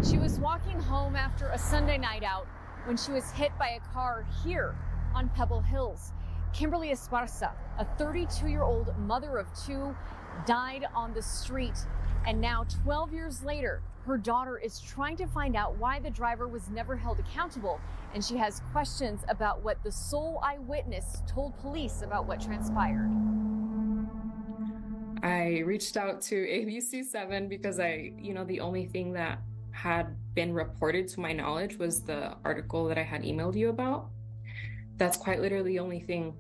She was walking home after a Sunday night out when she was hit by a car here on Pebble Hills. Kimberly Esparza, a 32-year-old mother of two, died on the street. And now, 12 years later, her daughter is trying to find out why the driver was never held accountable. And she has questions about what the sole eyewitness told police about what transpired. I reached out to ABC7 because the only thing that had been reported to my knowledge was the article that I had emailed you about. That's quite literally the only thing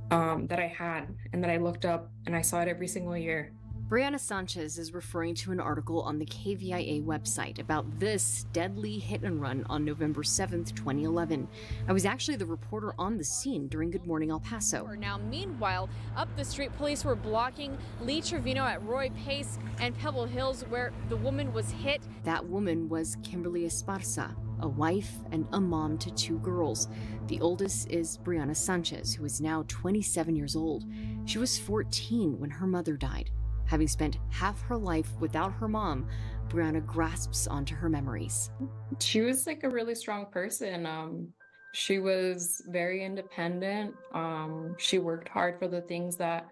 that I had and that I looked up, and I saw it every single year. Brianna Sanchez is referring to an article on the KVIA website about this deadly hit and run on November 7th, 2011. I was actually the reporter on the scene during Good Morning El Paso. Now, meanwhile, up the street, police were blocking Lee Trevino at Roy Pace and Pebble Hills, where the woman was hit. That woman was Kimberly Esparza, a wife and a mom to two girls. The oldest is Brianna Sanchez, who is now 27 years old. She was 14 when her mother died. Having spent half her life without her mom, Brianna grasps onto her memories. She was like a really strong person. She was very independent. She worked hard for the things that,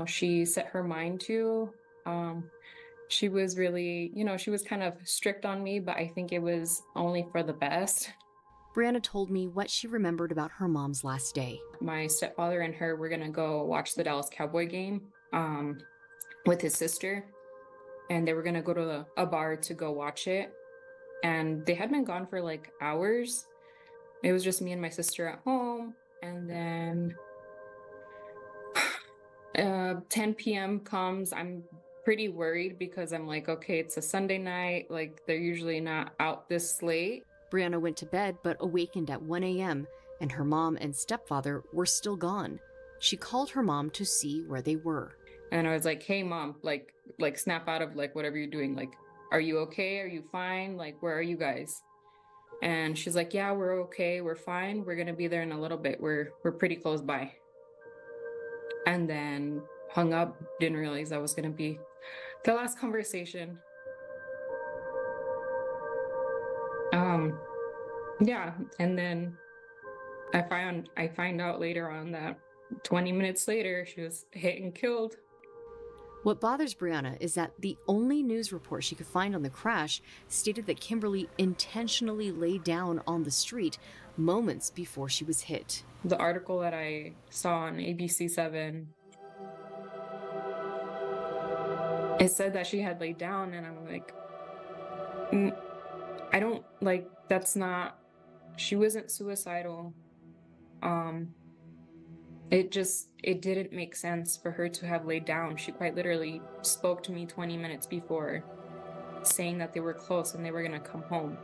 she set her mind to. She was really, she was kind of strict on me, but I think it was only for the best. Brianna told me what she remembered about her mom's last day. My stepfather and her were going to go watch the Dallas Cowboy game with his sister, and they were going to go to a bar to go watch it. And they had been gone for like hours. It was just me and my sister at home. And then 10 p.m. comes. I'm pretty worried because I'm like, okay, it's a Sunday night. Like, they're usually not out this late. Brianna went to bed but awakened at 1 a.m. and her mom and stepfather were still gone. She called her mom to see where they were. And I was like, hey, mom, like snap out of like whatever you're doing. Like, are you okay? Are you fine? Like, where are you guys? And she's like, yeah, we're okay. We're fine. We're going to be there in a little bit. We're pretty close by. And then hung up. Didn't realize that was going to be the last conversation. Yeah. And then I find out later on that 20 minutes later, she was hit and killed. What bothers Brianna is that the only news report she could find on the crash stated that Kimberly intentionally lay down on the street moments before she was hit. The article that I saw on ABC7, it said that she had laid down, and I'm like, I don't, like, that's not, she wasn't suicidal. It didn't make sense for her to have laid down. She quite literally spoke to me 20 minutes before, saying that they were close and they were gonna come home.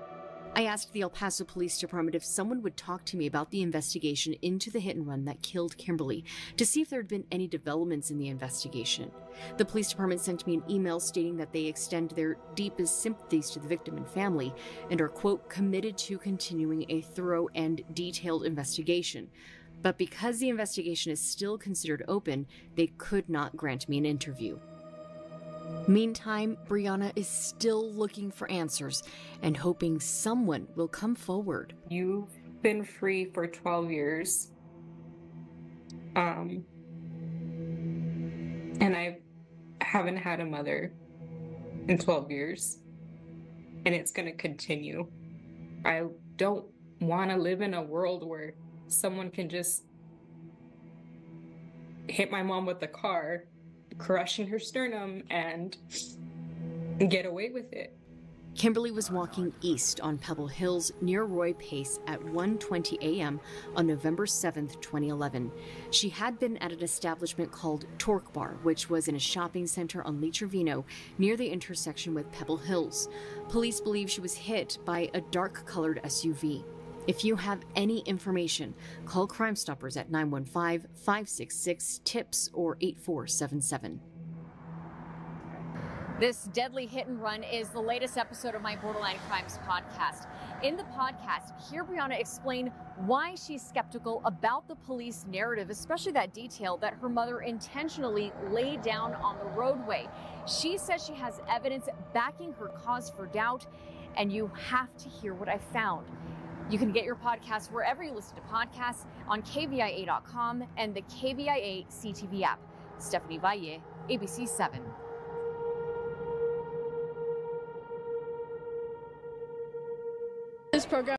I asked the El Paso Police Department if someone would talk to me about the investigation into the hit and run that killed Kimberly, to see if there had been any developments in the investigation. The police department sent me an email stating that they extend their deepest sympathies to the victim and family and are, quote, committed to continuing a thorough and detailed investigation. But because the investigation is still considered open, they could not grant me an interview. Meantime, Brianna is still looking for answers and hoping someone will come forward. You've been free for 12 years. And I haven't had a mother in 12 years. And it's going to continue. I don't want to live in a world where someone can just hit my mom with a car, crushing her sternum, and get away with it. Kimberly was walking east on Pebble Hills near Roy Pace at 1:20 a.m. on November 7th, 2011. She had been at an establishment called Torque Bar, which was in a shopping center on Lee Trevino near the intersection with Pebble Hills. Police believe she was hit by a dark-colored SUV. If you have any information, call Crime Stoppers at 915-566-TIPS or 8477. This deadly hit and run is the latest episode of my Borderland Crimes podcast. In the podcast, hear Brianna explain why she's skeptical about the police narrative, especially that detail that her mother intentionally laid down on the roadway. She says she has evidence backing her cause for doubt, and you have to hear what I found. You can get your podcast wherever you listen to podcasts, on KVIA.com and the KVIA CTV app. Stephanie Valle, ABC 7. This program